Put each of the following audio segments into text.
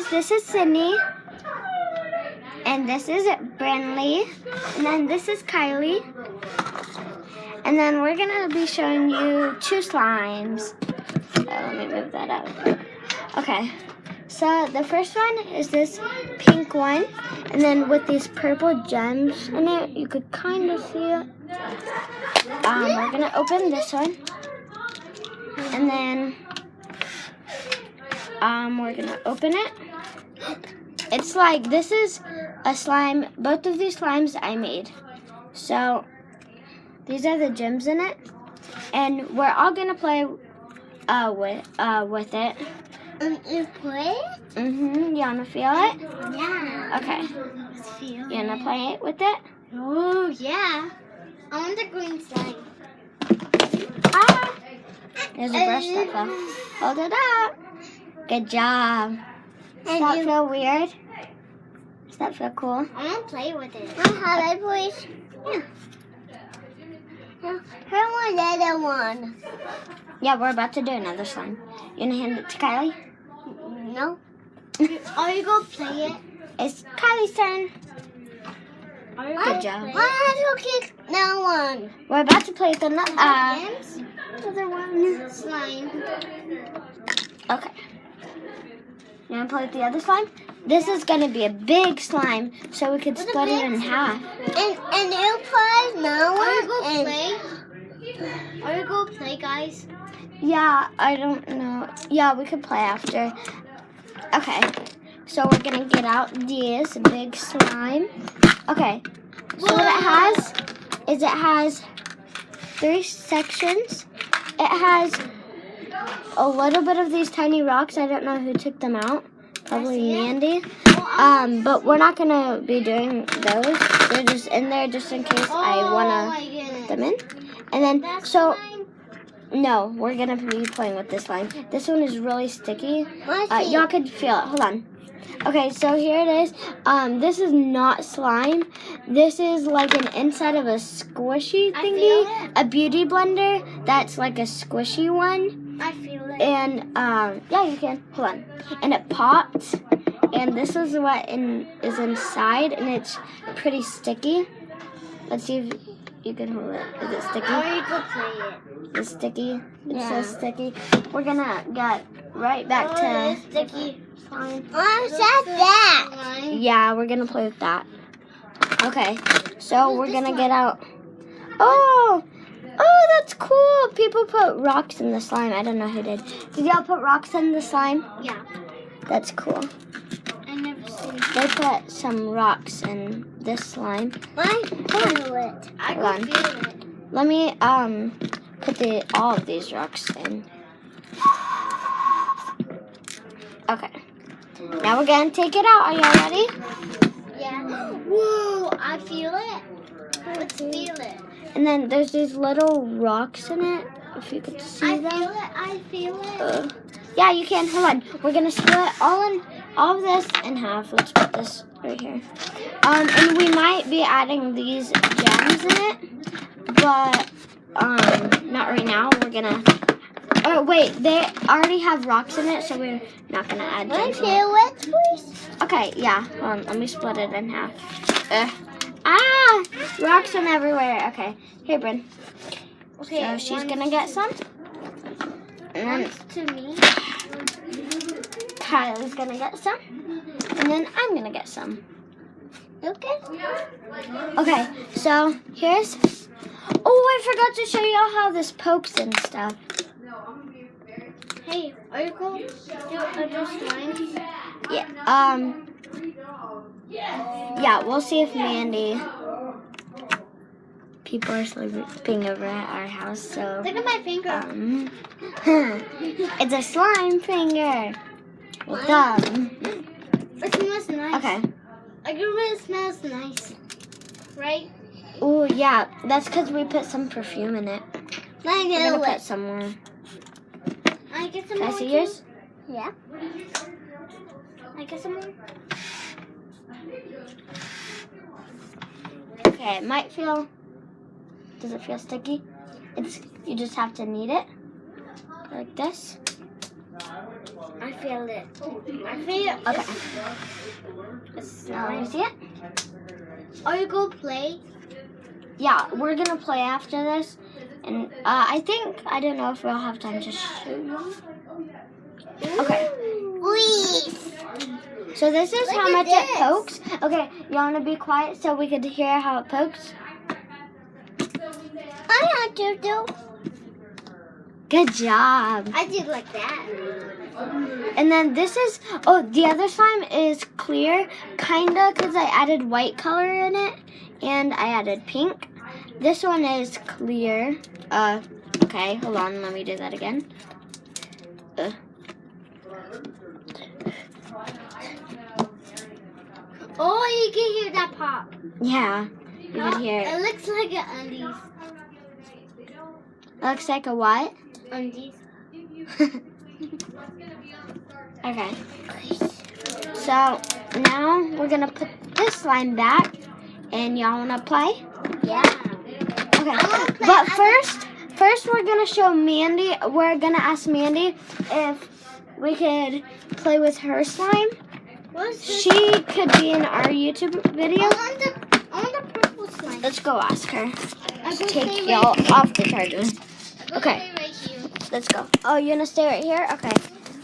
this is Sydney. And this is Brandley. And then this is Kylie. And then we're going to be showing you 2 slimes. So let me move that up. Okay. So the first one is this pink one. And then with these purple gems in it, you could kind of see it. We're going to open this one. And then we're going to open it. It's like, this is a slime. Both of these slimes I made. So these are the gems in it. And we're all going to play with it. You play it? You want to feel it? Yeah. Okay. Let's feel You want to play it with it? Oh, yeah. I want the green slime. Ah! There's a brush that fell. Hold it up. Good job. Does that feel weird? Does that feel cool? I want to play with it. Have I please? Yeah. I want the other one. Yeah, we're about to do another slime. You want to hand it to Kylie? No. Are you going to play it? It's Kylie's turn. Good job. I have to kick that one. We're about to play with another one. Slime. Okay. You want to play with the other slime? This is going to be a big slime, so we could split it in half. And you play now one? Are you going to play? Are you going to play, guys? Yeah, I don't know. Yeah, we could play after. Okay. So we're going to get out this big slime. Okay. So what it has is it has 3 sections. It has a little bit of these tiny rocks. I don't know who took them out. Probably Mandy. But we're not going to be doing those. They're just in there just in case I want to put them in. And then, so, no, we're going to be playing with this slime. This one is really sticky. Y'all could feel it. Hold on. Okay, so here it is. This is not slime. This is like an inside of a squishy thingy. A beauty blender that's like a squishy one. I feel it. And, yeah, you can. Hold on. And it pops. And this is what is inside. And it's pretty sticky. Let's see if you can hold it. Is it sticky? Or you could play it. It's sticky. It's so sticky. We're going to get right back to sticky slime. What's that? Yeah, we're going to play with that. Okay. So we're going to get out. Oh, that's cool. People put rocks in the slime. I don't know who did. Did y'all put rocks in the slime? Yeah. That's cool. I never seen it. They put some rocks in this slime. I feel it. I can feel it. Let me put all of these rocks in. Okay. Now we're going to take it out. Are y'all ready? Yeah. Whoa, I feel it. Let's feel it. And then there's these little rocks in it. If you could see them. I feel it. Yeah, you can. Hold on. We're going to split all of this in half. Let's put this right here. And we might be adding these gems in it. But, not right now. We're going to... Oh, wait. They already have rocks in it, so we're not going to add gems in it. Feel it, please? Okay, yeah. Hold on. Let me split it in half. Rocks in everywhere. Okay. Here, Bryn. Okay. So she's going to get some. And then to me. Kylie's going to get some. And then I'm going to get some. Okay. Okay, so here's... Oh, I forgot to show y'all how this pokes and stuff. Hey, are you going to do other slime? Yeah, yeah, we'll see if Mandy... People are sleeping over at our house, so... Look at my finger. It's a slime finger. Well done. It smells nice. Okay. I can really smells nice. Right? Oh, yeah. That's because we put some perfume in it. I'm going to put some more. I get some Can more I see yours? Yeah. I get some more. Okay, it might feel... Does it feel sticky? You just have to knead it. Like this. I I feel it. I feel it. Okay. Now let me see it. Are you going to play? Yeah, we're gonna play after this, and I don't know if we'll have time to show you. Okay. Please. So this is Look how at much this. it pokes. Okay, you wanna be quiet so we could hear how it pokes? I have to do. Good job. I did like that. And then this is, the other slime is clear, kinda, because I added white color in it, and I added pink. This one is clear. Okay, hold on, let me do that again. Oh, you can hear that pop. Yeah, you can hear it. It looks like an undies. Looks like a what? Undies. Okay. So now we're gonna put this slime back, and y'all wanna play? Yeah. Okay. wanna play But other- first we're gonna show Mandy. We're gonna ask Mandy if we could play with her slime. What's this? She could be in our YouTube video. I want the purple slime. Let's go ask her. I will Take stay y'all right here. off the charger. I will Okay. stay right here. Let's go. Oh, you're gonna stay right here? Okay.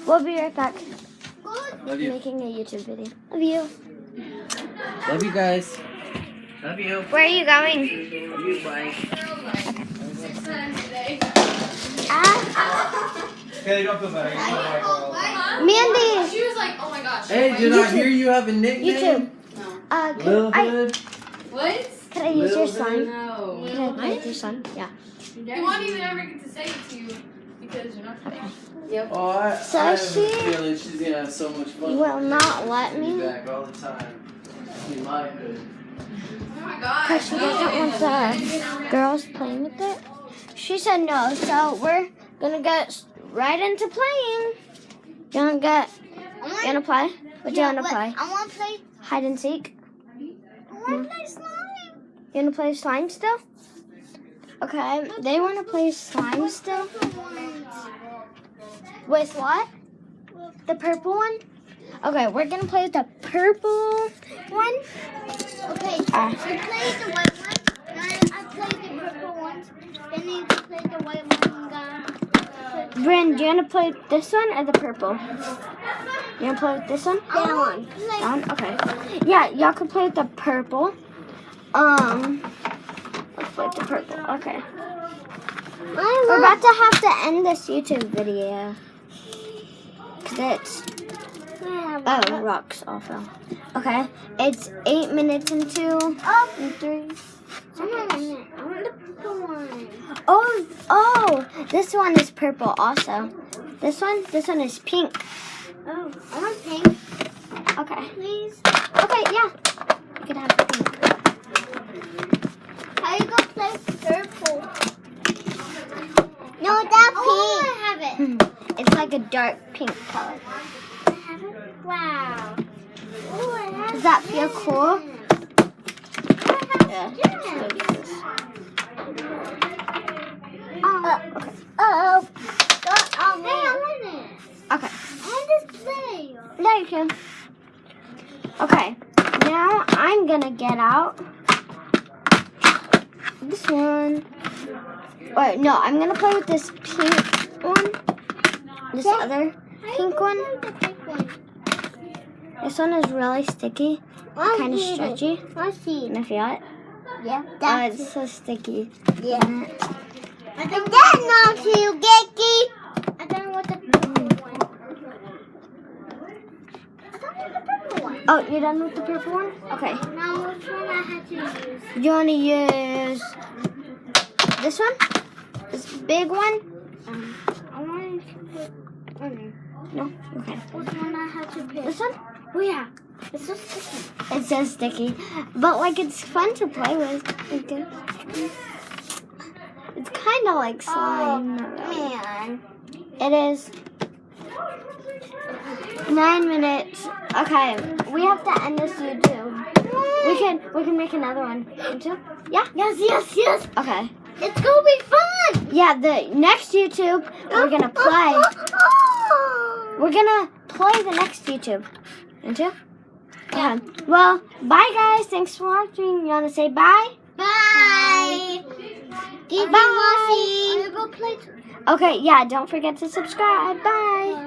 We'll be right back. Good. Love you. Making a YouTube video. Love you. Love you guys. Love you. Where are you going? Love you. Bye. Okay, don't feel bad. I guess I'm Mandy. She was like, oh my gosh. Hey, did I hear you have a nickname? YouTube. Lil Could Hood? What? I use your Lil slime? No. Can I play with your slime? Yeah. You won't even ever get to say it to you because you're not playing. Oh, I So have she a feeling she's gonna have so much fun. will not let Be me back all the time. In my hood. Oh my gosh. because she doesn't want the girls playing with it. She said no, so we're gonna get right into playing. You wanna play? What do you wanna play? I want to play. Hide and seek? I want to play slime. You wanna play slime still? Okay, they wanna play slime still. With what? The purple one? Okay, we're gonna play with the purple one. Okay, Ah. I played the white one. I played the purple one. Then you play the white one. Bryn, do you wanna play with this one or the purple? You wanna play with this one? That one. That one? Okay. Yeah, y'all can play with the purple. Let's play with the purple. Okay. We're about to have to end this YouTube video. Cause it's rocks all fell. Okay. It's 8 minutes and 2 and 3. I want the purple one. Oh, this one is purple also. This one is pink. Oh, I want pink, Okay. please. Okay, yeah. You can have pink. How you gonna play purple? No, that pink. Oh, I have it. It's like a dark pink color. I have it. Wow. Oh, I have Does that feel cool? Yeah. Oh. Hey, I want it. Okay. I want this play. There you can. Okay. Now I'm gonna get out this one. Wait, no, I'm gonna play with this pink one. This other pink one. The pink one. This one is really sticky, kind of stretchy. Let's see. Can I feel it? Yeah, Oh, that's it's so sticky. yeah. I think that's not too geeky. I don't want the purple one. I don't want the purple one. Oh, you're done with the purple one? Okay. Now which one I have to use? You want to use this one? This big one? I want to pick one. No? Okay. Which one I have to pick? This one? Oh yeah. It's so sticky. It's so sticky. But, like, it's fun to play with. It's kind of like slime. Not really. Man. It is 9 minutes. Okay, we have to end this YouTube. We can make another one. YouTube? Yeah? Yes. Okay. It's gonna be fun. Yeah, the next YouTube we're gonna play. We're gonna play the next YouTube. Don't you? Yeah. Well, bye guys. Thanks for watching. You want to say bye? Bye. Keep Bye. watching. Okay, yeah, don't forget to subscribe. Bye.